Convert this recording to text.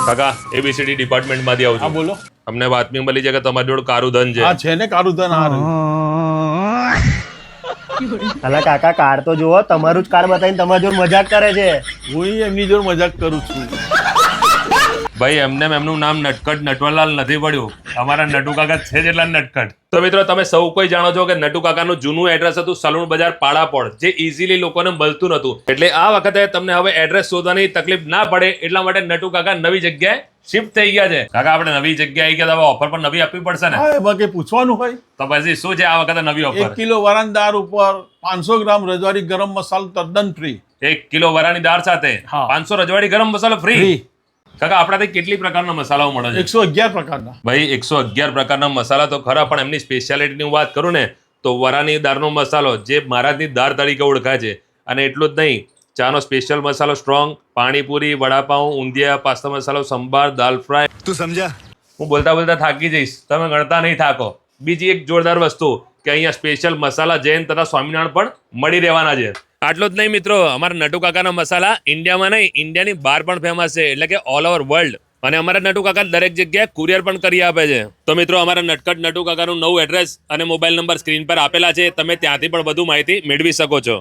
કાકા ABCD department માંથી આવું હા છું. બોલો. અમને બાતમી મળી છે કે તમારી જોડે કારું ધન છે. હા છે ને કારું ધન આ રહ્યું. અલા કાકા કાર તો જુઓ, તમારું જ કાર બતાવીને તમારી જોડે મજાક કરે છે. હું એમની જોડે મજાક કરું છું. ભાઈ એમનું નામ નટખટ નટવરલાલ નથી પડ્યું, અમારા નટુ કાકા છે જ એટલા નટખટ. તો મિત્રો તમે સૌ કોઈ જાણો છો કે નટુ કાકાનું જૂનું એડ્રેસ હતું સલૂણ બજાર પાડાપોળ, જે ઇઝીલી લોકોને મળતું નતું. એટલે આ વખતે તમને હવે એડ્રેસ શોધવાની તકલીફ ના પડે એટલા માટે નટુ કાકા નવી જગ્યાએ શિફ્ટ થઈ ગયા છે. કાકા આપણે નવી જગ્યાએ આવી ગયા, હવે ઓફર પણ નવી આપવી પડશે ને. હા એમાં કંઈ પૂછવાનું હોય? તો પછી શું છે આ વખતે નવી 1 ઓફર? કિલો વરાન દાળ ઉપર 500 ગ્રામ રજવાડી ગરમ મસાલો તદ્દન ફ્રી. 1 કિલો વરાની દાળ સાથે હા. 500 રજવાડી ગરમ મસાલો ફ્રી. ફ્રી. કાકા આપણાથી કેટલી પ્રકારના મસાલાઓ મળે છે? 111 પ્રકારના. ભાઈ 111 પ્રકારના મસાલા તો ખરા, પણ એમની સ્પેશિયાલિટીની હું વાત કરું ને તો વરાની દાળનો મસાલો જે મહારાજની દાળ તરીકે ઓળખાય છે. અને એટલું જ નહીં, ચાનો સ્પેશિયલ મસાલો સ્ટ્રોંગ, પાણીપુરી, વડાપાઉં, ઊંધિયા, પાસ્તા મસાલો, સંભાર, દાલ ફ્રાય. તું સમજા? હું બોલતા બોલતા થાકી જઈશ, તમે ગણતા નહીં થાકો. બીજી એક જોરદાર વસ્તુ કે અહીંયા સ્પેશિયલ મસાલા જૈન તથા સ્વામિનારાયણ પણ મળી રહેવાના છે. આટલું જ નહીં મિત્રો, અમારા નટુ કાકાના મસાલા ઇન્ડિયામાં નહીં, ઇન્ડિયાની બહાર પણ ફેમસ છે, એટલે કે ઓલ ઓવર વર્લ્ડ. અને અમારા નટુ કાકા દરેક જગ્યાએ કુરિયર પણ કરી આપે છે. તો મિત્રો અમારા નટખટ નટુ કાકાનું નવું એડ્રેસ અને મોબાઈલ નંબર સ્ક્રીન પર આપેલા છે, તમે ત્યાંથી પણ વધુ માહિતી મેળવી શકો છો.